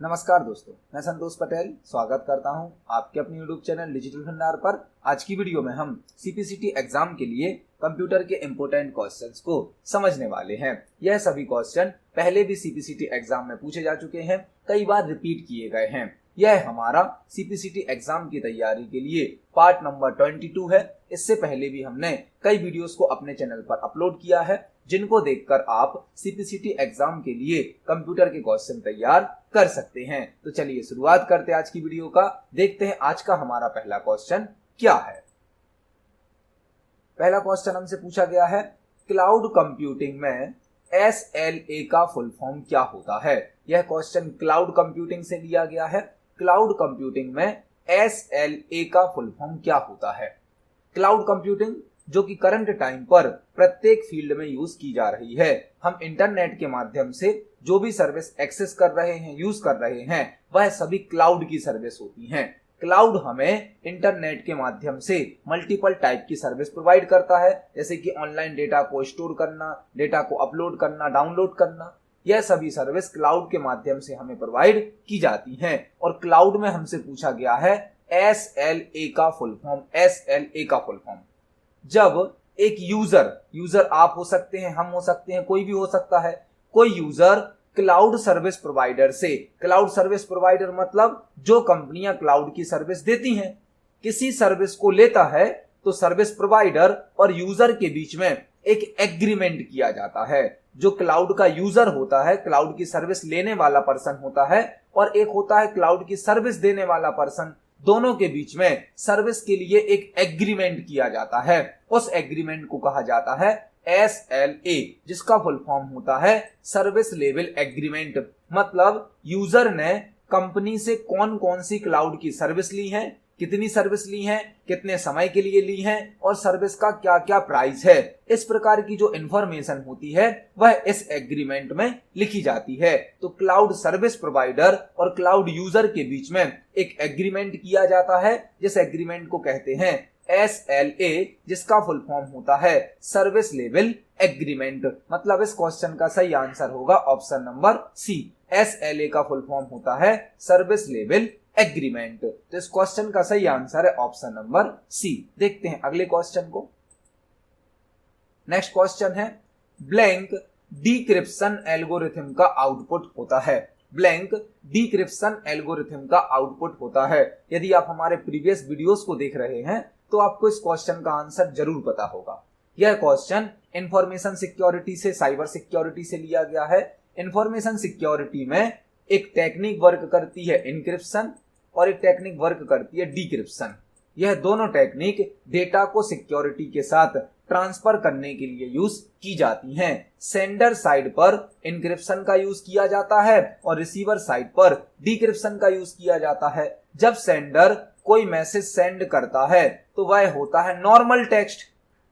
नमस्कार दोस्तों, मैं संतोष पटेल स्वागत करता हूं आपके अपने यूट्यूब चैनल डिजिटल भंडार पर। आज की वीडियो में हम सीपीसीटी एग्जाम के लिए कंप्यूटर के इम्पोर्टेंट क्वेश्चंस को समझने वाले हैं। यह सभी क्वेश्चन पहले भी सीपीसीटी एग्जाम में पूछे जा चुके हैं, कई बार रिपीट किए गए हैं। यह हमारा सीपीसीटी एग्जाम की तैयारी के लिए पार्ट नंबर 22 है। इससे पहले भी हमने कई वीडियोस को अपने चैनल पर अपलोड किया है, जिनको देखकर आप सीपीसीटी एग्जाम के लिए कंप्यूटर के क्वेश्चन तैयार कर सकते हैं। तो चलिए शुरुआत करते हैं आज की वीडियो का। देखते हैं आज का हमारा पहला क्वेश्चन क्या है। पहला क्वेश्चन हमसे पूछा गया है, क्लाउड कंप्यूटिंग में SLA का फुल फॉर्म क्या होता है। यह क्वेश्चन क्लाउड कंप्यूटिंग से लिया गया है। क्लाउड कंप्यूटिंग में SLA का फुल फॉर्म क्या होता है। क्लाउड कंप्यूटिंग जो कि करंट टाइम पर प्रत्येक फील्ड में यूज की जा रही है। हम इंटरनेट के माध्यम से जो भी सर्विस एक्सेस कर रहे हैं, यूज कर रहे हैं, वह सभी क्लाउड की सर्विस होती हैं। क्लाउड हमें इंटरनेट के माध्यम से मल्टीपल टाइप की सर्विस प्रोवाइड करता है, जैसे कि ऑनलाइन डेटा को स्टोर करना, डेटा को अपलोड करना, डाउनलोड करना। यह सभी सर्विस क्लाउड के माध्यम से हमें प्रोवाइड की जाती हैं। और क्लाउड में हमसे पूछा गया है SLA का फुल फॉर्म। SLA का फुल फॉर्म, जब एक यूजर आप हो सकते हैं, हम हो सकते हैं, कोई भी हो सकता है, कोई यूजर क्लाउड सर्विस प्रोवाइडर से, क्लाउड सर्विस प्रोवाइडर मतलब जो कंपनियां क्लाउड की सर्विस देती हैं, किसी सर्विस को लेता है तो सर्विस प्रोवाइडर और यूजर के बीच में एक एग्रीमेंट किया जाता है। जो क्लाउड का यूजर होता है, क्लाउड की सर्विस लेने वाला पर्सन होता है, और एक होता है क्लाउड की सर्विस देने वाला पर्सन। दोनों के बीच में सर्विस के लिए एक एग्रीमेंट किया जाता है। उस एग्रीमेंट को कहा जाता है SLA, जिसका फुल फॉर्म होता है सर्विस लेवल एग्रीमेंट। मतलब यूजर ने कंपनी से कौन कौन सी क्लाउड की सर्विस ली है, कितनी सर्विस ली है, कितने समय के लिए ली है, और सर्विस का क्या क्या प्राइस है। इस प्रकार की जो इंफॉर्मेशन होती है वह इस एग्रीमेंट में लिखी जाती है। तो क्लाउड सर्विस प्रोवाइडर और क्लाउड यूजर के बीच में एक एग्रीमेंट किया जाता है, जिस एग्रीमेंट को कहते हैं SLA, जिसका फुल फॉर्म होता है सर्विस लेवल एग्रीमेंट। मतलब इस क्वेश्चन का सही आंसर होगा ऑप्शन नंबर सी। SLA का फुल फॉर्म होता है सर्विस लेवल एग्रीमेंट। तो इस क्वेश्चन का सही आंसर है ऑप्शन नंबर सी। देखते हैं अगले क्वेश्चन को। नेक्स्ट क्वेश्चन है, ब्लैंक डिक्रिप्शन एल्गोरिथम का आउटपुट होता है। ब्लैंक डिक्रिप्शन एल्गोरिथम का आउटपुट होता है। यदि आप हमारे प्रीवियस वीडियोस को देख रहे हैं तो आपको इस क्वेश्चन का आंसर जरूर पता होगा। यह क्वेश्चन इंफॉर्मेशन सिक्योरिटी से, साइबर सिक्योरिटी से लिया गया है। इंफॉर्मेशन सिक्योरिटी में एक टेक्निक वर्क करती है इनक्रिप्शन, और एक टेक्निक वर्क करती है डिक्रिप्शन। यह दोनों टेक्निक डेटा को सिक्योरिटी के साथ ट्रांसफर करने के लिए यूज की जाती हैं। सेंडर साइड पर इनक्रिप्शन का यूज किया जाता है और रिसीवर साइड पर डिक्रिप्शन का यूज किया जाता है। जब सेंडर कोई मैसेज सेंड करता है तो वह होता है नॉर्मल टेक्स्ट।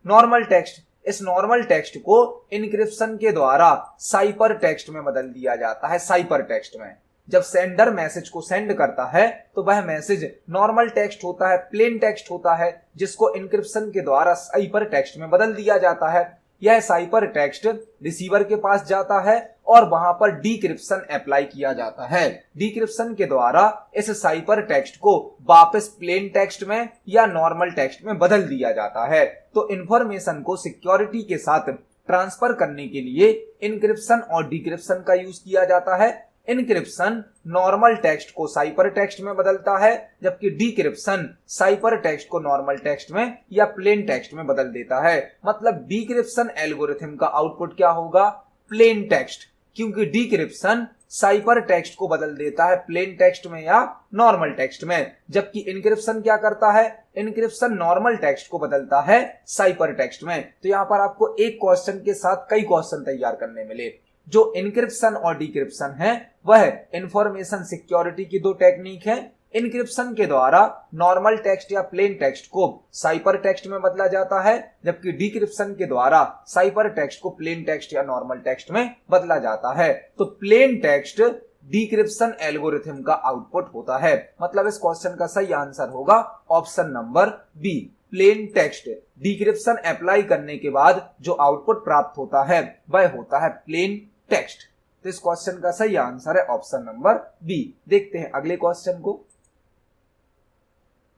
नॉर्मल टेक्स्ट, इस नॉर्मल टेक्स्ट को इनक्रिप्शन के द्वारा साइपर टेक्स्ट में बदल दिया जाता है। साइपर टेक्स्ट में जब सेंडर मैसेज को सेंड करता है तो वह मैसेज नॉर्मल टेक्स्ट होता है, प्लेन टेक्स्ट होता है, जिसको इनक्रिप्शन के द्वारा साइपर टेक्स्ट में बदल दिया जाता है। यह साइपर टेक्स्ट रिसीवर के पास जाता है और वहां पर डिक्रिप्शन अप्लाई किया जाता है। डिक्रिप्शन के द्वारा इस साइपर टेक्स्ट को वापस प्लेन टेक्स्ट में या नॉर्मल टेक्स्ट में बदल दिया जाता है। तो इंफॉर्मेशन को सिक्योरिटी के साथ ट्रांसफर करने के लिए इनक्रिप्शन और डिक्रिप्शन का यूज किया जाता है। इनक्रिप्शन नॉर्मल टेक्स्ट को साइपर टेक्स्ट में बदलता है, जबकि डिक्रिप्शन साइपर टेक्स्ट को नॉर्मल टेक्स्ट में या प्लेन टेक्स्ट में बदल देता है। मतलब डिक्रिप्शन एल्गोरिथम का आउटपुट क्या होगा? प्लेन टेक्स्ट, क्योंकि डिक्रिप्शन साइपर टेक्स्ट को बदल देता है प्लेन टेक्स्ट में या नॉर्मल टेक्स्ट में, जबकि इनक्रिप्शन क्या करता है? इनक्रिप्शन नॉर्मल टेक्स्ट को बदलता है साइपर टेक्स्ट में। तो यहां पर आपको एक क्वेश्चन के साथ कई क्वेश्चन तैयार करने मिले। जो इनक्रिप्शन और डिक्रिप्शन है वह इंफॉर्मेशन सिक्योरिटी की दो टेक्निक है। इनक्रिप्शन के द्वारा नॉर्मल टेक्स्ट या प्लेन टेक्स्ट को साइपर टेक्स्ट में बदला जाता है, जबकि डिक्रिप्शन के द्वारा साइपर टेक्स्ट को प्लेन टेक्स्ट या नॉर्मल टेक्स्ट में बदला जाता है। तो प्लेन टेक्स्ट डिक्रिप्शन एल्गोरिथम का आउटपुट होता है। मतलब इस क्वेश्चन का सही आंसर होगा option number B. Plain text decryption apply करने के बाद जो आउटपुट प्राप्त होता है वह होता है प्लेन टेक्स्ट। तो इस क्वेश्चन का सही आंसर है ऑप्शन नंबर बी। देखते हैं अगले क्वेश्चन को।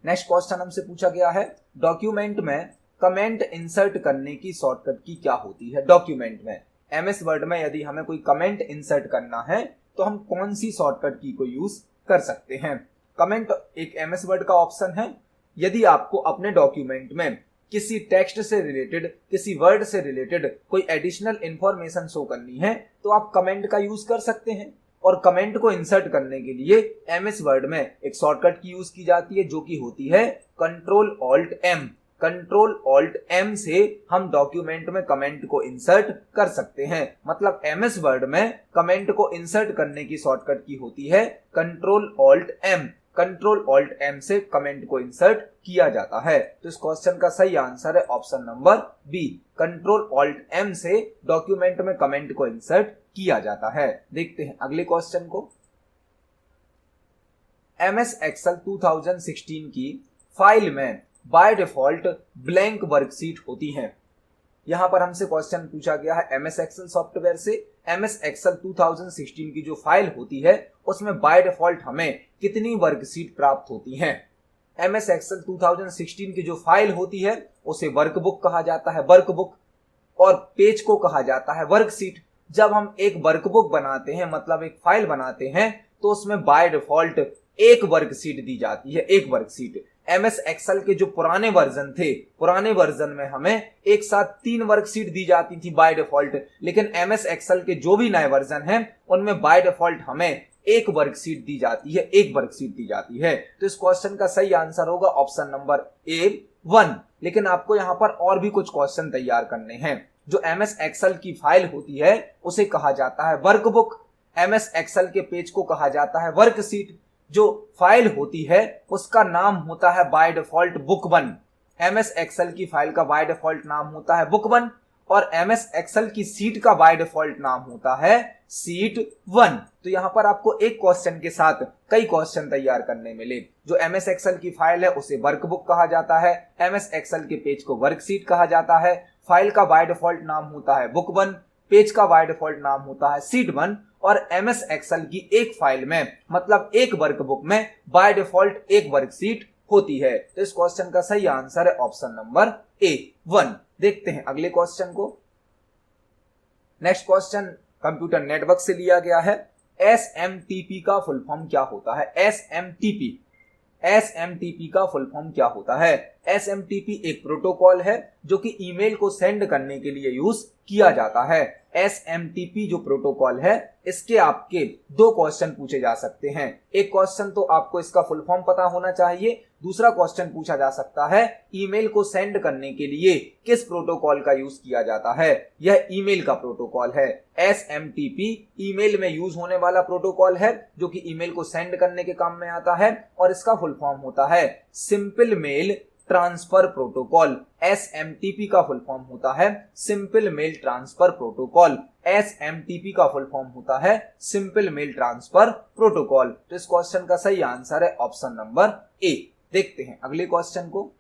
नेक्स्ट क्वेश्चन हमसे पूछा गया है डॉक्यूमेंट में कमेंट इंसर्ट करने की शॉर्टकट की क्या होती है। डॉक्यूमेंट में एमएस वर्ड में यदि हमें कोई कमेंट इंसर्ट करना है तो हम कौन सी शॉर्टकट की को यूज कर सकते हैं। कमेंट एक एमएस वर्ड का ऑप्शन है। यदि आपको अपने डॉक्यूमेंट में किसी टेक्स्ट से रिलेटेड, किसी वर्ड से रिलेटेड कोई एडिशनल इंफॉर्मेशन शो करनी है तो आप कमेंट का यूज कर सकते हैं। और कमेंट को इंसर्ट करने के लिए एमएस वर्ड में एक शॉर्टकट की यूज की जाती है जो कि होती है control alt M. Control alt M से हम डॉक्यूमेंट में कमेंट को इंसर्ट कर सकते हैं। मतलब एमएस वर्ड में कमेंट को इंसर्ट करने की शॉर्टकट की होती है control alt M. Control alt M से कमेंट को इंसर्ट किया जाता है। तो इस क्वेश्चन का सही आंसर है option number B. Control alt M से डॉक्यूमेंट में कमेंट को इंसर्ट किया जाता है। देखते हैं अगले क्वेश्चन को। एमएस एक्सेल 2016 की फाइल में बाय डिफॉल्ट ब्लैंक वर्कशीट होती हैं। यहां पर हमसे क्वेश्चन पूछा गया है एमएस एक्सेल सॉफ्टवेयर से एमएस एक्सेल 2016 की जो फाइल होती है उसमें बाय डिफॉल्ट हमें कितनी वर्कशीट प्राप्त होती हैं। एमएस एक्सेल 2016 की जो फाइल होती है उसे वर्कबुक कहा जाता है, वर्कबुक, और पेज को कहा जाता है वर्कशीट। जब हम एक वर्कबुक बनाते हैं मतलब एक फाइल बनाते हैं तो उसमें बाय डिफॉल्ट एक वर्कशीट दी जाती है, एक वर्कशीट। एमएस एक्सेल के जो पुराने वर्जन थे, पुराने वर्जन में हमें एक साथ 3 वर्कशीट दी जाती थी बाय डिफॉल्ट, लेकिन एमएस एक्सेल के जो भी नए वर्जन हैं उनमें बाय डिफॉल्ट हमें एक वर्कशीट दी जाती है, एक वर्कशीट दी जाती है। तो इस क्वेश्चन का सही आंसर होगा ऑप्शन नंबर ए 1। लेकिन आपको यहां पर और भी कुछ क्वेश्चन तैयार करने हैं। जो एमएस एक्सेल की फाइल होती है उसे कहा जाता है वर्कबुक, एमएस एक्सेल के पेज को कहा जाता है वर्कशीट, जो फाइल होती है उसका नाम होता है by default book 1। MS Excel की फाइल का बाय डिफॉल्ट नाम होता है बुक 1 और एमएस एक्सेल की सीट का बाय डिफॉल्ट नाम होता है सीट 1। तो यहां पर आपको एक क्वेश्चन के साथ कई क्वेश्चन तैयार करने मिले। जो एमएस एक्सेल की फाइल है उसे वर्कबुक कहा जाता है, एमएस एक्सेल के पेज को वर्कशीट कहा जाता है, फाइल का बाय डिफॉल्ट नाम होता है बुक 1, पेज का बाय डिफॉल्ट नाम होता है सीट 1 और एमएस एक्सेल की एक फाइल में मतलब एक वर्कबुक में बाय डिफॉल्ट एक वर्कशीट होती है। तो इस क्वेश्चन का सही आंसर है ऑप्शन नंबर ए 1। देखते हैं अगले क्वेश्चन को। नेक्स्ट क्वेश्चन कंप्यूटर नेटवर्क से लिया गया है। एसएमटीपी का फुल फॉर्म क्या होता है। एसएमटीपी, एसएमटीपी का फुल फॉर्म क्या होता है। एसएमटीपी एक प्रोटोकॉल है जो कि ईमेल को सेंड करने के लिए यूज किया जाता है। एसएमटीपी जो प्रोटोकॉल है इसके आपके 2 क्वेश्चन पूछे जा सकते हैं। एक क्वेश्चन तो आपको इसका फुल फॉर्म पता होना चाहिए, दूसरा क्वेश्चन पूछा जा सकता है ईमेल को सेंड करने के लिए किस प्रोटोकॉल का यूज किया जाता है। यह ईमेल का प्रोटोकॉल है। एसएमटीपी ईमेल में यूज होने वाला प्रोटोकॉल है जो कि ईमेल को सेंड करने के काम में आता है और इसका फुल फॉर्म होता है simple mail transfer protocol. SMTP का फुल फॉर्म होता है simple mail transfer protocol. SMTP का फुल फॉर्म होता है सिंपल मेल ट्रांसफर प्रोटोकॉल। तो इस क्वेश्चन का सही आंसर है ऑप्शन नंबर ए। देखते हैं अगले क्वेश्चन को।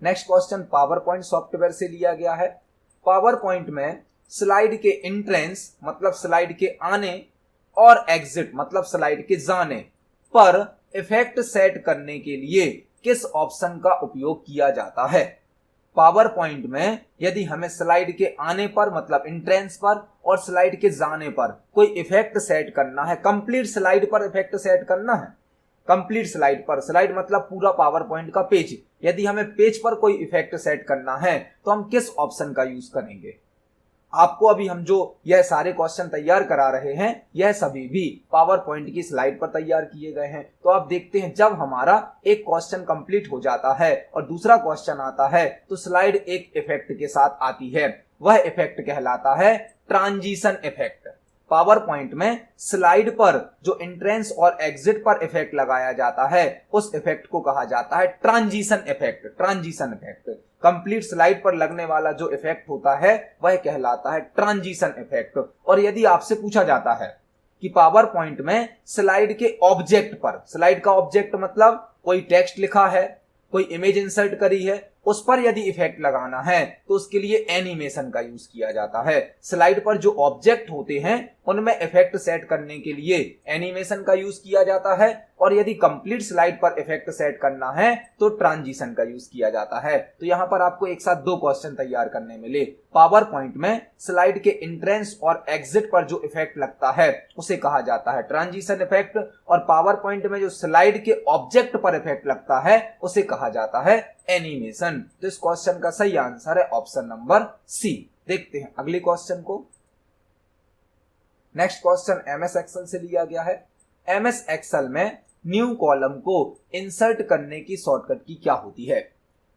Next question power point software से लिया गया है। पावर पॉइंट में स्लाइड के एंट्रेंस मतलब स्लाइड के आने और एग्जिट मतलब स्लाइड के जाने पर इफेक्ट सेट करने के लिए किस ऑप्शन का उपयोग किया जाता है। पावर पॉइंट में यदि हमें स्लाइड के आने पर मतलब एंट्रेंस पर और स्लाइड के जाने पर कोई इफेक्ट सेट करना है, कंप्लीट स्लाइड पर इफेक्ट सेट करना है, कंप्लीट स्लाइड पर, स्लाइड मतलब पूरा पावर पॉइंट का पेज, यदि हमें पेज पर कोई इफेक्ट सेट करना है तो हम किस ऑप्शन का यूज करेंगे। आपको अभी हम जो यह सारे क्वेश्चन तैयार करा रहे हैं यह सभी भी पावर पॉइंट की स्लाइड पर तैयार किए गए हैं। तो आप देखते हैं जब हमारा एक क्वेश्चन कंप्लीट हो जाता है और दूसरा क्वेश्चन आता है तो स्लाइड एक इफेक्ट के साथ आती है। वह इफेक्ट कहलाता है ट्रांजिशन इफेक्ट। पावर पॉइंट में स्लाइड पर जो एंट्रेंस और एग्जिट पर इफेक्ट लगाया जाता है उस इफेक्ट को कहा जाता है transition effect. Transition effect complete slide पर लगने वाला जो इफेक्ट होता है वह कहलाता है ट्रांजिशन इफेक्ट। और यदि आपसे पूछा जाता है कि पावर पॉइंट में स्लाइड के ऑब्जेक्ट पर, स्लाइड का ऑब्जेक्ट मतलब कोई टेक्स्ट लिखा है, कोई इमेज इंसर्ट करी है, उस पर यदि इफेक्ट लगाना है तो उसके लिए एनिमेशन का यूज किया जाता है। स्लाइड पर जो ऑब्जेक्ट होते हैं उनमें इफेक्ट सेट करने के लिए एनिमेशन का यूज किया जाता है, और यदि कंप्लीट स्लाइड पर इफेक्ट सेट करना है तो ट्रांजिशन का यूज किया जाता है। तो यहां पर आपको एक साथ दो क्वेश्चन तैयार करने मिले। पावर पॉइंट में स्लाइड के इंट्रेंस और एग्जिट पर जो इफेक्ट लगता है उसे कहा जाता है ट्रांजिशन इफेक्ट, और पावर पॉइंट में जो स्लाइड के ऑब्जेक्ट पर इफेक्ट लगता है उसे कहा जाता है एनिमेशन। तो इस क्वेश्चन का सही आंसर है ऑप्शन नंबर सी। देखते हैं अगले क्वेश्चन को। नेक्स्ट क्वेश्चन एमएस एक्सेल से लिया गया है। एमएस एक्सेल में न्यू कॉलम को इंसर्ट करने की शॉर्टकट की क्या होती है।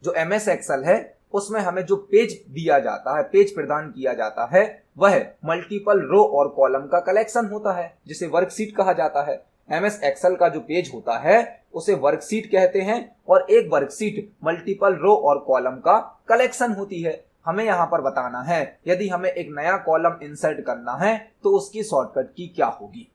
जो एमएस एक्सेल है उसमें हमें जो पेज दिया जाता है, पेज प्रदान किया जाता है, वह मल्टीपल रो और कॉलम का कलेक्शन होता है जिसे वर्कशीट कहा जाता है। एमएस एक्सेल का जो पेज होता है उसे वर्कशीट कहते हैं, और एक वर्कशीट मल्टीपल रो और कॉलम का कलेक्शन होती है। हमें यहां पर बताना है यदि हमें एक नया कॉलम इंसर्ट करना है तो उसकी शॉर्टकट की क्या होगी।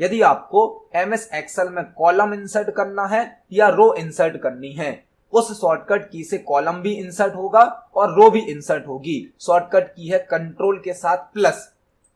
यदि आपको एमएस एक्सेल में कॉलम इंसर्ट करना है या रो इंसर्ट करनी है, उस शॉर्टकट की से कॉलम भी इंसर्ट होगा और रो भी इंसर्ट होगी। शॉर्टकट की है कंट्रोल के साथ प्लस।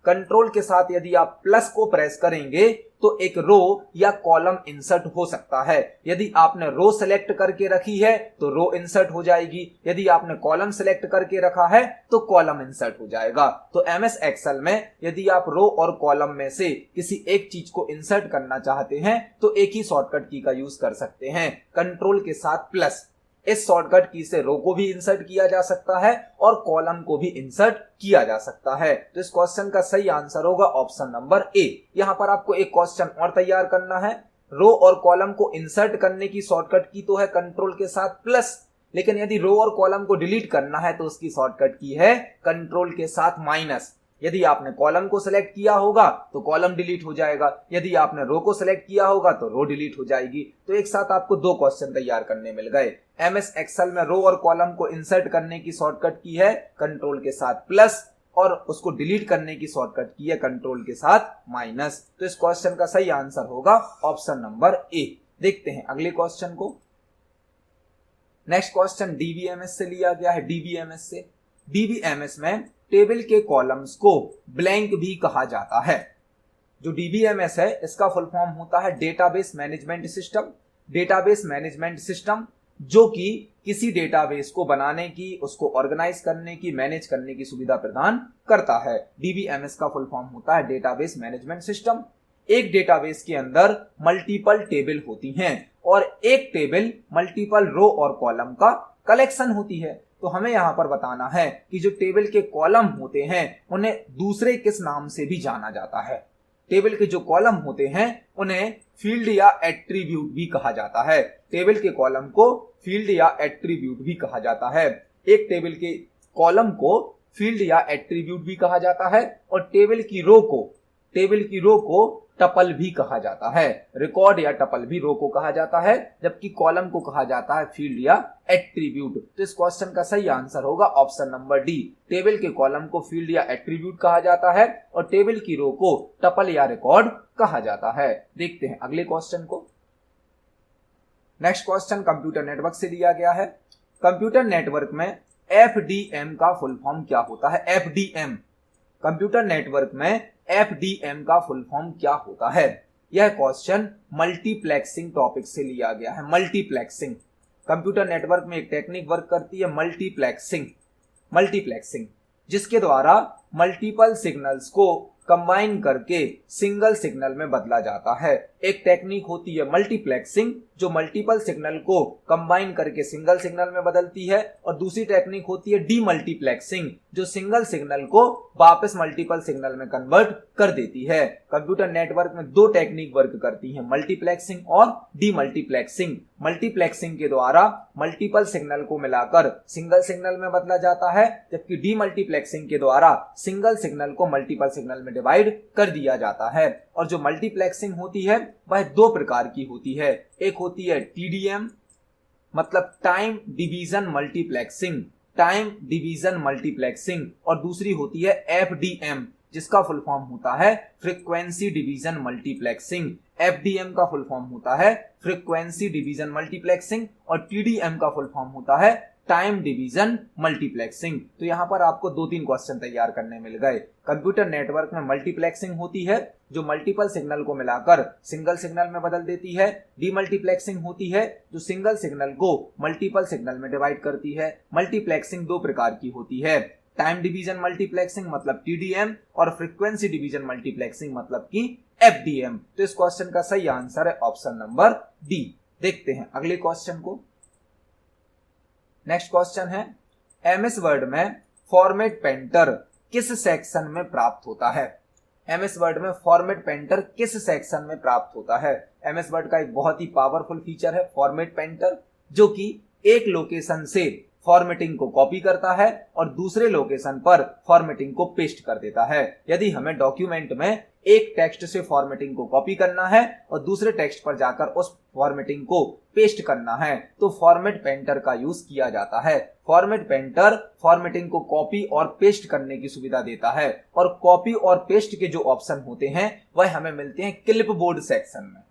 कंट्रोल के साथ यदि आप प्लस को प्रेस करेंगे तो एक रो या कॉलम इंसर्ट हो सकता है। यदि आपने रो सेलेक्ट करके रखी है तो रो इंसर्ट हो जाएगी, यदि आपने कॉलम सेलेक्ट करके रखा है तो कॉलम इंसर्ट हो जाएगा। तो एमएस एक्सेल में यदि आप रो और कॉलम में से किसी एक चीज को इंसर्ट करना चाहते हैं तो एक ही शॉर्टकट की का यूज कर सकते हैं, कंट्रोल के साथ प्लस। इस शॉर्टकट की से रो को भी इंसर्ट किया जा सकता है और कॉलम को भी इंसर्ट किया जा सकता है। तो इस क्वेश्चन का सही आंसर होगा ऑप्शन नंबर ए। यहां पर आपको एक क्वेश्चन और तैयार करना है। रो और कॉलम को इंसर्ट करने की शॉर्टकट की तो है कंट्रोल के साथ प्लस, लेकिन यदि रो और कॉलम को डिलीट करना है तो उसकी शॉर्टकट की है कंट्रोल के साथ माइनस। यदि आपने कॉलम को सिलेक्ट किया होगा तो कॉलम डिलीट हो जाएगा, यदि आपने रो को सिलेक्ट किया होगा तो रो डिलीट हो जाएगी। तो एक साथ आपको दो क्वेश्चन तैयार करने मिल गए। एमएस एक्सेल में रो और कॉलम को इंसर्ट करने की शॉर्टकट की है कंट्रोल के साथ प्लस, और उसको डिलीट करने की शॉर्टकट की है कंट्रोल के साथ माइनस। तो इस क्वेश्चन का सही आंसर होगा ऑप्शन नंबर ए। देखते हैं अगले क्वेश्चन को। नेक्स्ट क्वेश्चन डीबीएमएस से लिया गया है। डीबीएमएस से, डीबीएमएस में टेबल के कॉलम्स को ब्लैंक भी कहा जाता है। जो डीबीएमएस है इसका फुल फॉर्म होता है database management system. Database management system जो कि किसी डेटाबेस को बनाने की, उसको ऑर्गेनाइज करने की, मैनेज करने की सुविधा प्रदान करता है। डीबीएमएस का फुल फॉर्म होता है डेटाबेस मैनेजमेंट सिस्टम। एक डेटाबेस के अंदर मल्टीपल टेबल होती हैं और एक टेबल मल्टीपल रो और कॉलम का कलेक्शन होती है। तो हमें यहां पर बताना है कि जो टेबल के कॉलम होते हैं उन्हें दूसरे किस नाम से भी जाना जाता है। टेबल के जो कॉलम होते हैं उन्हें फील्ड या एट्रीब्यूट भी कहा जाता है। टेबल के कॉलम को फील्ड या एट्रीब्यूट भी कहा जाता है। एक टेबल के कॉलम को फील्ड या एट्रीब्यूट भी कहा जाता है और टेबल की रो को टपल भी कहा जाता है। रिकॉर्ड या टपल भी रो को कहा जाता है, जबकि कॉलम को कहा जाता है फील्ड या एट्रीब्यूट। तो इस क्वेश्चन का सही आंसर होगा ऑप्शन नंबर डी। टेबल के कॉलम को फील्ड या एट्रीब्यूट कहा जाता है और टेबल की रो को टपल या रिकॉर्ड कहा जाता है। देखते हैं अगले क्वेश्चन को। नेक्स्ट क्वेश्चन कंप्यूटर नेटवर्क से लिया गया है। कंप्यूटर नेटवर्क में एफडीएम का फुल फॉर्म क्या होता है। एफडीएम, कंप्यूटर नेटवर्क में एफडीएम का फुल फॉर्म क्या होता है। यह क्वेश्चन मल्टीप्लेक्सिंग टॉपिक से लिया गया है। मल्टीप्लेक्सिंग, कंप्यूटर नेटवर्क में एक टेक्निक वर्क करती है मल्टीप्लेक्सिंग, जिसके द्वारा मल्टीपल सिग्नल्स को कंबाइन करके सिंगल सिग्नल में बदला जाता है। एक टेक्निक होती है मल्टीप्लेक्सिंग जो मल्टीपल सिग्नल को कंबाइन करके सिंगल सिग्नल में बदलती है, और दूसरी टेक्निक होती है डीमल्टीप्लेक्सिंग जो सिंगल सिग्नल को वापस मल्टीपल सिग्नल में कन्वर्ट कर देती है। कंप्यूटर नेटवर्क में दो टेक्निक वर्क करती है, मल्टीप्लेक्सिंग और डीमल्टीप्लेक्सिंग। मल्टीप्लेक्सिंग के द्वारा मल्टीपल सिग्नल को मिलाकर सिंगल सिग्नल में बदला जाता है, जबकि डीमल्टीप्लेक्सिंग के द्वारा सिंगल सिग्नल को मल्टीपल सिग्नल में डिवाइड कर दिया जाता है। और जो मल्टीप्लेक्सिंग होती है वह दो प्रकार की होती है। एक होती है टीडीएम मतलब टाइम डिवीजन मल्टीप्लेक्सिंग, और दूसरी होती है एफडीएम जिसका फुल फॉर्म होता है फ्रीक्वेंसी डिवीजन मल्टीप्लेक्सिंग। एफडीएम का फुल फॉर्म होता है फ्रीक्वेंसी डिवीजन मल्टीप्लेक्सिंग और टीडीएम का फुल फॉर्म होता है टाइम डिवीजन मल्टीप्लेक्सिंग। तो यहाँ पर आपको 2-3 क्वेश्चन तैयार करने मिल गए। कंप्यूटर नेटवर्क में मल्टीप्लेक्सिंग होती है जो मल्टीपल सिग्नल को मिलाकर सिंगल सिग्नल में बदल देती है। डीमल्टीप्लेक्सिंग होती है जो सिंगल सिग्नल को मल्टीपल सिग्नल में डिवाइड करती है। मल्टीप्लेक्सिंग 2 प्रकार की होती है, टाइम डिवीजन मल्टीप्लेक्सिंग मतलब TDM और फ्रीक्वेंसी डिवीजन मल्टीप्लेक्सिंग मतलब कि FDM। तो इस क्वेश्चन का सही आंसर है ऑप्शन नंबर डी। देखते हैं अगले क्वेश्चन को। नेक्स्ट क्वेश्चन है, MS वर्ड में फॉर्मेट पेंटर किस सेक्शन में प्राप्त होता है? MS वर्ड में फॉर्मेट पेंटर किस सेक्शन में प्राप्त होता है? MS वर्ड का एक बहुत ही पावरफुल फीचर है फॉर्मेट पेंटर, जो कि एक लोकेशन से फॉर्मेटिंग को कॉपी करता है और दूसरे लोकेशन पर फॉर्मेटिंग को पेस्ट कर देता है। यदि हमें डॉक्यूमेंट में एक टेक्स्ट से फॉर्मेटिंग को कॉपी करना है और दूसरे टेक्स्ट पर जाकर उस फॉर्मेटिंग को पेस्ट करना है तो फॉर्मेट पेंटर का यूज किया जाता है। फॉर्मेट पेंटर फॉर्मेटिंग को कॉपी और पेस्ट करने की सुविधा देता है और कॉपी और पेस्ट के जो ऑप्शन होते हैं वह हमें मिलते हैं क्लिपबोर्ड सेक्शन में।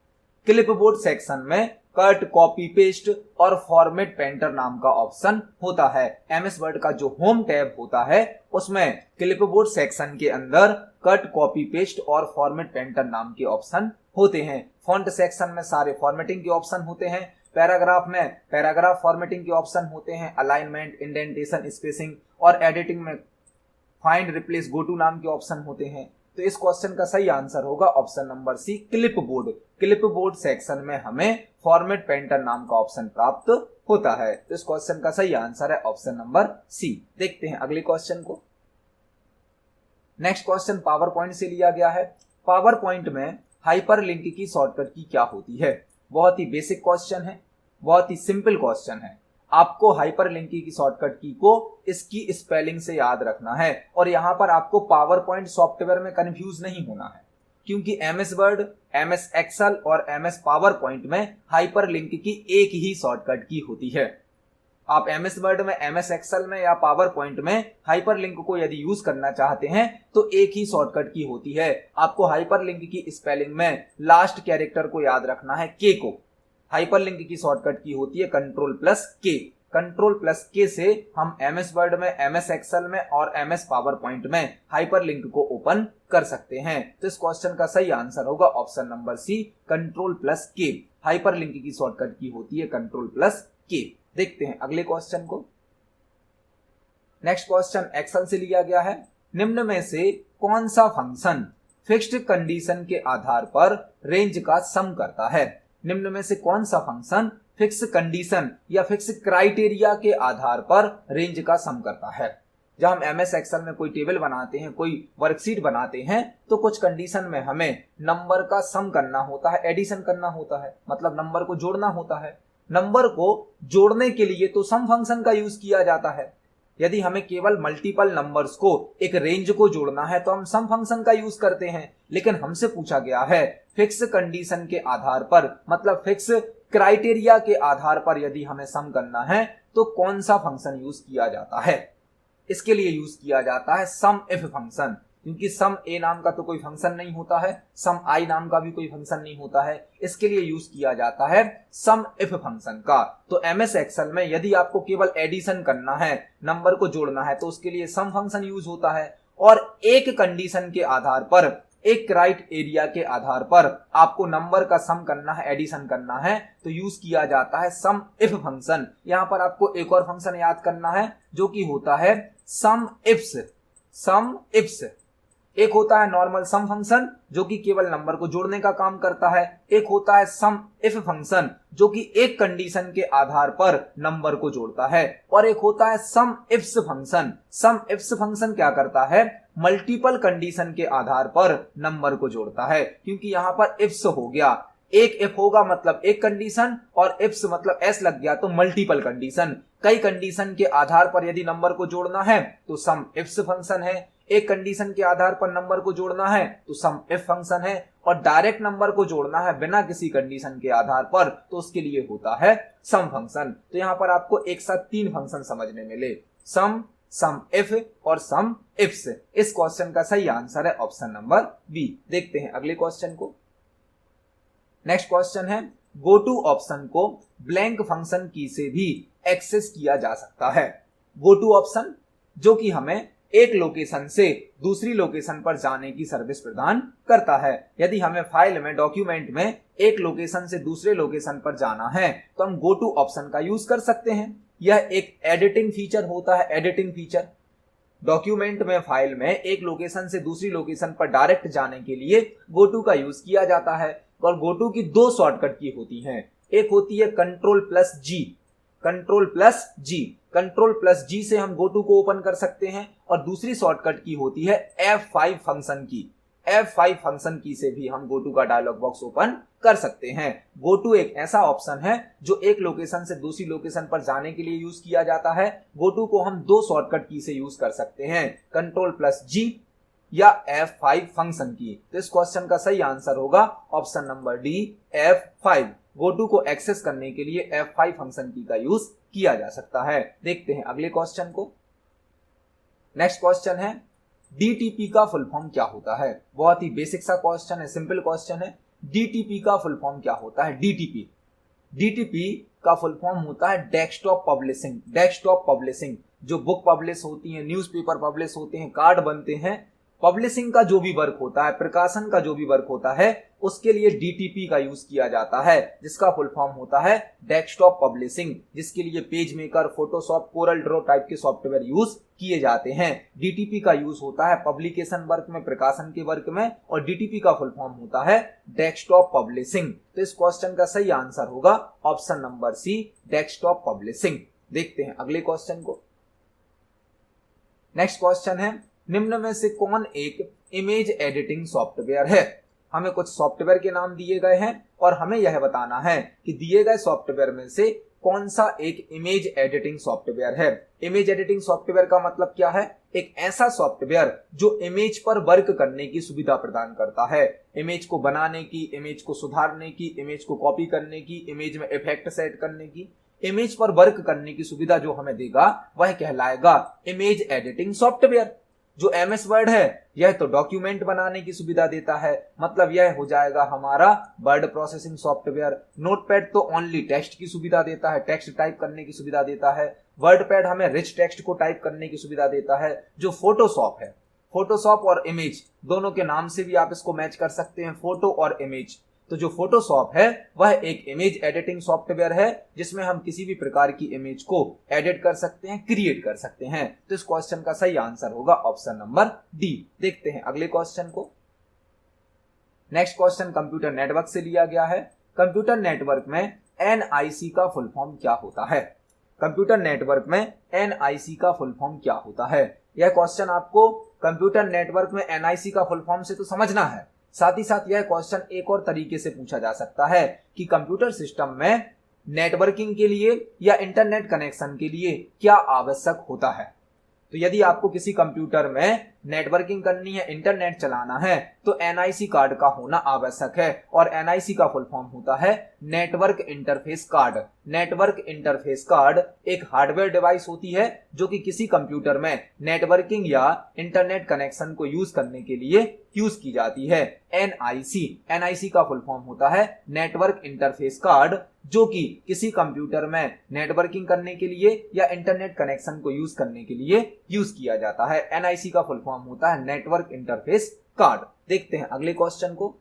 क्लिपबोर्ड सेक्शन में कट, कॉपी, पेस्ट और फॉर्मेट पेंटर नाम का ऑप्शन होता है। MS वर्ड का जो होम टैब होता है उसमें क्लिपबोर्ड सेक्शन के अंदर कट, कॉपी, पेस्ट और फॉर्मेट पेंटर नाम के ऑप्शन होते हैं। फॉन्ट सेक्शन में सारे फॉर्मेटिंग के ऑप्शन होते हैं। पैराग्राफ में पैराग्राफ फॉर्मेटिंग के ऑप्शन होते हैं। अलाइनमेंट, इंडेंटेशन, स्पेसिंग और एडिटिंग में फाइंड, रिप्लेस, गो टू नाम के ऑप्शन होते हैं। तो इस क्वेश्चन का सही आंसर होगा option number C, clipboard. Clipboard section में हमें फॉर्मेट पेंटर नाम का ऑप्शन प्राप्त होता है। तो इस क्वेश्चन का सही आंसर है ऑप्शन नंबर सी। देखते हैं अगले क्वेश्चन को। नेक्स्ट क्वेश्चन पावर पॉइंट से लिया गया है। पावर पॉइंट में हाइपरलिंक की शॉर्टकट की क्या होती है? बहुत ही बेसिक क्वेश्चन है, बहुत ही सिंपल क्वेश्चन है। आपको हाइपरलिंक की शॉर्टकट की को इसकी स्पेलिंग से याद रखना है और यहां पर आपको पावर पॉइंट सॉफ्टवेयर में कंफ्यूज नहीं होना है, क्योंकि MS वर्ड, MS एक्सेल और MS पावर पॉइंट में हाइपरलिंक की एक ही शॉर्टकट की होती है। आप MS वर्ड में, MS एक्सेल में या पावर पॉइंट में हाइपरलिंक को यदि यूज करना चाहते हैं तो एक ही शॉर्टकट की होती है। आपको हाइपरलिंक की स्पेलिंग में लास्ट कैरेक्टर को याद रखना है, के को। हाइपरलिंक की शॉर्टकट की होती है Ctrl+K। Ctrl+K से हम MS वर्ड में, MS एक्सेल में और MS पावर पॉइंट में हाइपरलिंक को ओपन कर सकते हैं। तो इस क्वेश्चन का सही आंसर होगा option number C, Ctrl+K। Hyperlink की शॉर्टकट की होती है Ctrl+K। देखते हैं अगले क्वेश्चन को। नेक्स्ट क्वेश्चन एक्सेल से लिया गया है। निम्न में से कौन सा फंक्शन फिक्स्ड कंडीशन के आधार पर रेंज का सम करता है? निम्न में से कौन सा फंक्शन फिक्स कंडीशन या फिक्स क्राइटेरिया के आधार पर रेंज का सम करता है? जब हम MS एक्सेल में कोई टेबल बनाते हैं, कोई वर्कशीट बनाते हैं, तो कुछ कंडीशन में हमें नंबर का सम करना होता है, एडिशन करना होता है, मतलब नंबर को जोड़ना होता है। नंबर को जोड़ने के लिए तो सम फंक्शन का यूज किया जाता है। यदि हमें केवल मल्टीपल नंबर्स को एक रेंज को जोड़ना है तो हम सम फंक्शन का यूज करते हैं। लेकिन हमसे पूछा गया है फिक्स कंडीशन के आधार पर, मतलब फिक्स क्राइटेरिया के आधार पर यदि हमें सम करना है तो कौन सा फंक्शन यूज किया जाता है? इसके लिए यूज किया जाता है सम इफ फंक्शन, क्योंकि सम ए नाम का तो कोई फंक्शन नहीं होता है, सम आई नाम का भी कोई फंक्शन नहीं होता है। इसके लिए यूज किया जाता है सम इफ फंक्शन का। तो MS एक्सेल में यदि आपको केवल एडिशन करना है, नंबर को जोड़ना है, तो उसके लिए सम फंक्शन यूज होता है। और एक कंडीशन के आधार पर, एक क्राइटेरिया के आधार पर आपको नंबर का सम करना है, एडिशन करना है, तो यूज किया जाता है सम इफ फंक्शन। यहां पर आपको एक और फंक्शन याद करना है जो कि होता है सम इफ्स। सम इफ्स एक होता है नॉर्मल सम फंक्शन जो कि केवल नंबर को जोड़ने का काम करता है, एक होता है सम इफ फंक्शन जो कि एक कंडीशन के आधार पर नंबर को जोड़ता है, और एक होता है सम इफ्स फंक्शन। सम इफ्स फंक्शन क्या करता है? मल्टीपल कंडीशन के आधार पर नंबर को जोड़ता है, क्योंकि यहां पर इफ्स हो गया, एक इफ होगा मतलब एक कंडीशन, और इफ्स मतलब एस लग गया तो मल्टीपल कंडीशन। कई कंडीशन के आधार पर यदि नंबर को जोड़ना है तो सम इफ्स फंक्शन है, एक कंडीशन के आधार पर नंबर को जोड़ना है तो सम इफ फंक्शन है, और डायरेक्ट नंबर को जोड़ना है बिना किसी कंडीशन के आधार पर तो उसके लिए होता है सम फंक्शन। तो यहां पर आपको एक साथ 3 फंक्शन समझने मिले, सम, सम इफ और सम इफ्स। इस क्वेश्चन का सही आंसर है ऑप्शन नंबर बी। देखते हैं अगले क्वेश्चन को। नेक्स्ट क्वेश्चन है, गो टू ऑप्शन को ब्लैंक फंक्शन की से भी एक्सेस किया जा सकता है। गो टू ऑप्शन जो कि हमें एक लोकेशन से दूसरी लोकेशन पर जाने की सर्विस प्रदान करता है। यदि हमें फाइल में डॉक्यूमेंट में एक लोकेशन से दूसरे लोकेशन पर जाना है तो हम गो टू ऑप्शन का यूज कर सकते हैं। यह एक एडिटिंग फीचर होता है। एडिटिंग फीचर डॉक्यूमेंट में फाइल में एक लोकेशन से दूसरी लोकेशन पर डायरेक्ट जाने के लिए गो टू का यूज किया जाता है। और गो टू की दो शॉर्टकट की होती हैं। एक होती है कंट्रोल प्लस जी। कंट्रोल प्लस जी, कंट्रोल प्लस जी से हम गो टू को ओपन कर सकते हैं। और दूसरी शॉर्टकट की होती है F5 फंक्शन की। F5 फंक्शन की से भी हम गो टू का डायलॉग बॉक्स ओपन कर सकते हैं। गो टू एक ऐसा ऑप्शन है जो एक लोकेशन से दूसरी लोकेशन पर जाने के लिए यूज किया जाता है। गो टू को हम दो शॉर्टकट की से यूज कर सकते हैं, कंट्रोल प्लस जी या F5 फंक्शन की। तो इस क्वेश्चन का सही आंसर होगा option number D, F5। Go to को एक्सेस करने के लिए F5 फंक्शन की का यूज किया जा सकता है। देखते हैं अगले क्वेश्चन को। नेक्स्ट क्वेश्चन है डीटीपी का फुल फॉर्म क्या होता है। बहुत ही बेसिक सा क्वेश्चन है, सिंपल क्वेश्चन है। डीटीपी का फुल फॉर्म क्या होता है। डीटीपी डीटीपी का फुल फॉर्म होता है डेस्कटॉप पब्लिशिंग। डेस्कटॉप पब्लिशिंग जो बुक पब्लिश होती है, न्यूज़पेपर पब्लिश होते हैं, कार्ड बनते हैं, पब्लिशिंग का जो भी वर्क होता है, प्रकाशन का जो भी वर्क होता है, उसके लिए डीटीपी का यूज किया जाता है, जिसका फुल फॉर्म होता है डेस्कटॉप पब्लिशिंग, जिसके लिए page maker, Photoshop, Corel Draw type के सॉफ्टवेयर यूज किए जाते हैं। डीटीपी का यूज होता है पब्लिकेशन वर्क में, प्रकाशन के वर्क में, और डीटीपी का फुल फॉर्म होता है डेस्कटॉप पब्लिशिंग। तो इस क्वेश्चन का सही आंसर होगा option number C, desktop publishing. देखते हैं अगले क्वेश्चन को। नेक्स्ट क्वेश्चन है निम्न में से कौन एक इमेज एडिटिंग सॉफ्टवेयर है। हमें कुछ सॉफ्टवेयर के नाम दिए गए हैं और हमें यह बताना है कि दिए गए सॉफ्टवेयर में से कौन सा एक इमेज एडिटिंग सॉफ्टवेयर है। इमेज एडिटिंग सॉफ्टवेयर का मतलब क्या है। एक ऐसा सॉफ्टवेयर जो इमेज पर वर्क करने की सुविधा प्रदान करता है। इमेज को बनाने की, इमेज को सुधारने की, इमेज को कॉपी करने की, इमेज में इफेक्ट सेट करने की, इमेज पर वर्क करने की सुविधा जो हमें देगा वह कहलाएगा इमेज एडिटिंग सॉफ्टवेयर। जो MS वर्ड है यह तो डॉक्यूमेंट बनाने की सुविधा देता है, मतलब यह हो जाएगा हमारा वर्ड प्रोसेसिंग सॉफ्टवेयर। नोटपैड तो ओनली टेक्स्ट की सुविधा देता है, टेक्स्ट टाइप करने की सुविधा देता है। वर्डपैड हमें रिच टेक्स्ट को टाइप करने की सुविधा देता है। जो फोटोशॉप है, फोटोशॉप और इमेज दोनों के नाम से भी आप इसको मैच कर सकते हैं, फोटो और इमेज। तो जो फोटोशॉप है वह एक इमेज एडिटिंग सॉफ्टवेयर है जिसमें हम किसी भी प्रकार की इमेज को एडिट कर सकते हैं, क्रिएट कर सकते हैं। तो इस क्वेश्चन का सही आंसर होगा ऑप्शन नंबर डी। देखते हैं अगले क्वेश्चन को। नेक्स्ट क्वेश्चन कंप्यूटर नेटवर्क से लिया गया है। कंप्यूटर नेटवर्क में NIC का फुल फॉर्म क्या होता है। कंप्यूटर नेटवर्क में NIC का फुल फॉर्म क्या होता है। यह क्वेश्चन आपको कंप्यूटर नेटवर्क में NIC का फुल फॉर्म से तो समझना है, साथ ही साथ यह क्वेश्चन एक और तरीके से पूछा जा सकता है कि कंप्यूटर सिस्टम में नेटवर्किंग के लिए या इंटरनेट कनेक्शन के लिए क्या आवश्यक होता है। तो यदि आपको किसी कंप्यूटर में नेटवर्किंग करनी है, इंटरनेट चलाना है, तो NIC कार्ड का होना आवश्यक है। और NIC का फुल फॉर्म होता है network interface card. Network interface card एक हार्डवेयर डिवाइस होती है जो कि किसी कंप्यूटर में नेटवर्किंग या इंटरनेट कनेक्शन को यूज करने के लिए यूज की जाती है। NIC का फुल फॉर्म होता है नेटवर्क इंटरफेस कार्ड, जो कि किसी कंप्यूटर में नेटवर्किंग करने के लिए या इंटरनेट कनेक्शन को यूज करने के लिए यूज किया जाता है। NIC का फुल फॉर्म होता है नेटवर्क इंटरफेस कार्ड। देखते हैं अगले क्वेश्चन को।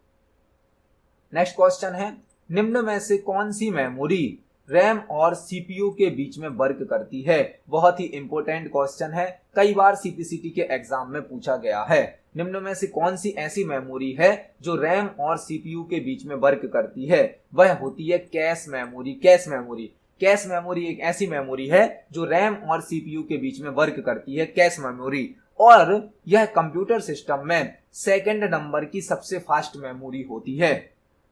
नेक्स्ट क्वेश्चन है निम्न में से कौन सी मेमोरी रैम और CPU के बीच में वर्क करती है। बहुत ही इंपॉर्टेंट क्वेश्चन है, कई बार CPCT के एग्जाम में पूछा गया है। निम्न में से कौन सी ऐसी मेमोरी है जो रैम और CPU के बीच में वर्क करती है। वह होती है cache memory. Cache memory cache memory एक ऐसी मेमोरी है जो रैम और CPU के बीच में वर्क करती है, कैश मेमोरी। और यह कंप्यूटर सिस्टम में सेकंड नंबर की सबसे फास्ट मेमोरी होती है।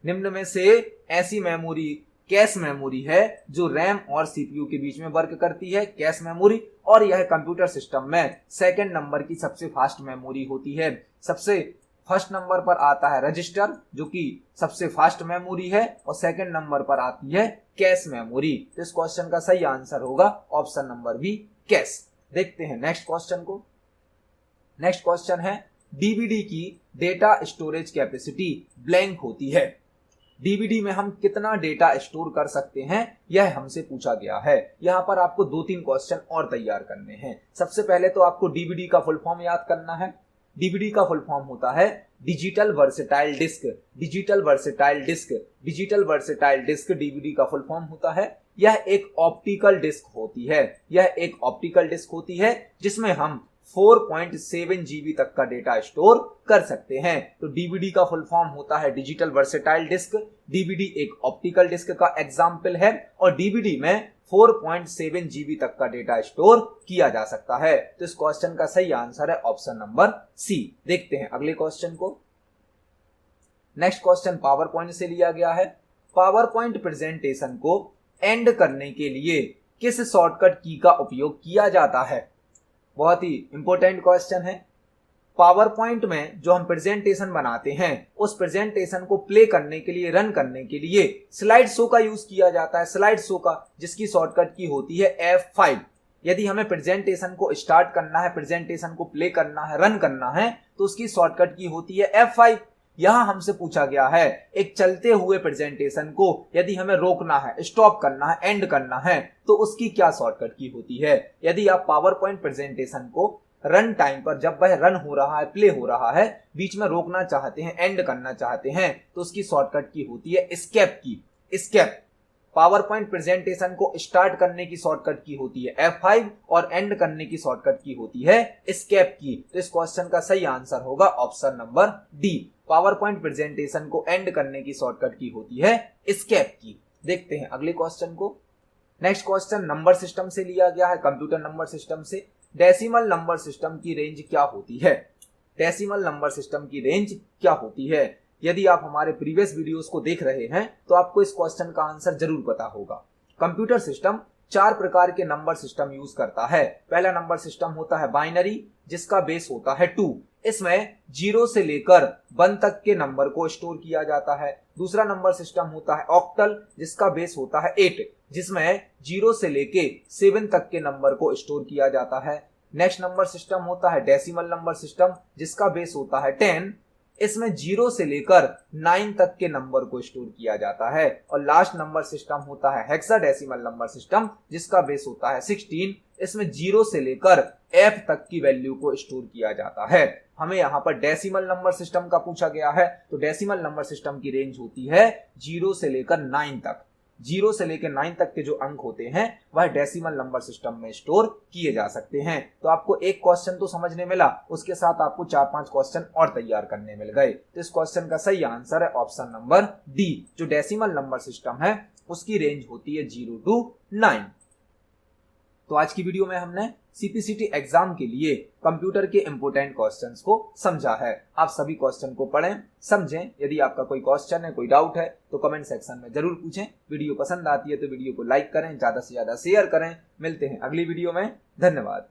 निम्न में से ऐसी मेमोरी कैश मेमोरी है जो रैम और CPU के बीच में वर्क करती है, कैश मेमोरी, और यह कंप्यूटर सिस्टम में सेकंड नंबर की सबसे फास्ट मेमोरी होती है। सबसे फर्स्ट नंबर पर आता है रजिस्टर जो कि सबसे फास्ट मेमोरी है, और सेकंड नंबर पर आती है कैश मेमोरी। तो इस क्वेश्चन का सही आंसर होगा ऑप्शन नंबर बी, कैश। देखते हैं नेक्स्ट क्वेश्चन को। नेक्स्ट क्वेश्चन है डीवीडी की डेटा स्टोरेज कैपेसिटी ब्लैंक होती है। डीवीडी में हम कितना डेटा स्टोर कर सकते हैं, यह हमसे पूछा गया है। यहाँ पर आपको 2-3 क्वेश्चन और तैयार करने हैं। सबसे पहले तो आपको डीवीडी का फुल फॉर्म याद करना है। डीवीडी का फुल फॉर्म होता है digital versatile disc. Digital versatile disc, digital versatile disc DVD का फुल फॉर्म होता है। यह एक ऑप्टिकल डिस्क होती है। यह एक ऑप्टिकल डिस्क होती है जिसमें हम 4.7 GB तक का डेटा स्टोर कर सकते हैं। तो डीवीडी का फुल फॉर्म होता है डिजिटल वर्सेटाइल डिस्क। डीवीडी एक ऑप्टिकल डिस्क का एग्जाम्पल है और डीवीडी में 4.7 GB तक का डेटा स्टोर किया जा सकता है। तो इस क्वेश्चन का सही आंसर है ऑप्शन नंबर सी। देखते हैं अगले क्वेश्चन को। नेक्स्ट क्वेश्चन पावर पॉइंट से लिया गया है। पावर पॉइंट प्रेजेंटेशन को एंड करने के लिए किस शॉर्टकट की का उपयोग किया जाता है? बहुत ही इंपॉर्टेंट क्वेश्चन है। पावर पॉइंट में जो हम प्रेजेंटेशन बनाते हैं उस प्रेजेंटेशन को प्ले करने के लिए, रन करने के लिए स्लाइड शो का यूज किया जाता है। स्लाइड शो का, जिसकी शॉर्टकट की होती है F5। यदि हमें प्रेजेंटेशन को स्टार्ट करना है, प्रेजेंटेशन को प्ले करना है, रन करना है तो उसकी शॉर्टकट की होती है F5। यहां हमसे पूछा गया है एक चलते हुए प्रेजेंटेशन को यदि हमें रोकना है, स्टॉप करना है, एंड करना है तो उसकी क्या शॉर्टकट की होती है। यदि आप पावर पॉइंट प्रेजेंटेशन को रन टाइम पर, जब वह रन हो रहा है, प्ले हो रहा है, बीच में रोकना चाहते हैं, एंड करना चाहते हैं तो उसकी शॉर्टकट की होती है एस्केप की। एस्केप। पावर पॉइंट प्रेजेंटेशन को स्टार्ट करने की शॉर्टकट की होती है F5 और एंड करने की शॉर्टकट की होती है एस्केप की। तो इस क्वेश्चन का सही आंसर होगा option number D. Power point presentation को एंड करने की शॉर्टकट की होती है एस्केप की। देखते हैं अगले क्वेश्चन को। नेक्स्ट क्वेश्चन नंबर सिस्टम से लिया गया है, कंप्यूटर नंबर सिस्टम से। डेसिमल नंबर सिस्टम की रेंज क्या होती है? डेसिमल नंबर सिस्टम की रेंज क्या होती है? यदि आप हमारे प्रीवियस वीडियोस को देख रहे हैं तो आपको इस क्वेश्चन का आंसर जरूर पता होगा। कंप्यूटर सिस्टम 4 प्रकार के नंबर सिस्टम यूज करता है। पहला नंबर सिस्टम होता है बाइनरी, जिसका बेस होता है 2। इसमें 0 से लेकर 1 तक के नंबर को स्टोर किया जाता है। दूसरा नंबर सिस्टम होता है ऑक्टल, जिसका बेस होता है 8, जिसमें 0 से लेके 7 तक के नंबर को स्टोर किया जाता है। नेक्स्ट नंबर सिस्टम होता है डेसिमल नंबर सिस्टम, जिसका बेस होता है 10। इसमें 0 से लेकर 9 तक के नंबर को स्टोर किया जाता है। और लास्ट नंबर सिस्टम होता है हेक्साडेसिमल नंबर सिस्टम, जिसका बेस होता है 16। इसमें 0 से लेकर F तक की वैल्यू को स्टोर किया जाता है। हमें यहाँ पर डेसिमल नंबर सिस्टम का पूछा गया है तो डेसिमल नंबर सिस्टम की रेंज होती है 0 से लेकर 9 तक। 0 से लेकर 9 तक के जो अंक होते हैं वह डेसिमल नंबर सिस्टम में स्टोर किए जा सकते हैं। तो आपको एक क्वेश्चन तो समझने मिला, उसके साथ आपको 4-5 क्वेश्चन और तैयार करने मिल गए। तो इस क्वेश्चन का सही आंसर है ऑप्शन नंबर डी। जो डेसिमल नंबर सिस्टम है उसकी रेंज होती है 0 to 9। तो आज की वीडियो में हमने सीपीसीटी एग्जाम के लिए कंप्यूटर के इंपोर्टेंट क्वेश्चंस को समझा है। आप सभी क्वेश्चन को पढ़ें, समझें। यदि आपका कोई क्वेश्चन है, कोई डाउट है तो कमेंट सेक्शन में जरूर पूछें। वीडियो पसंद आती है तो वीडियो को लाइक करें, ज्यादा से ज्यादा शेयर करें। मिलते हैं अगली वीडियो में। धन्यवाद।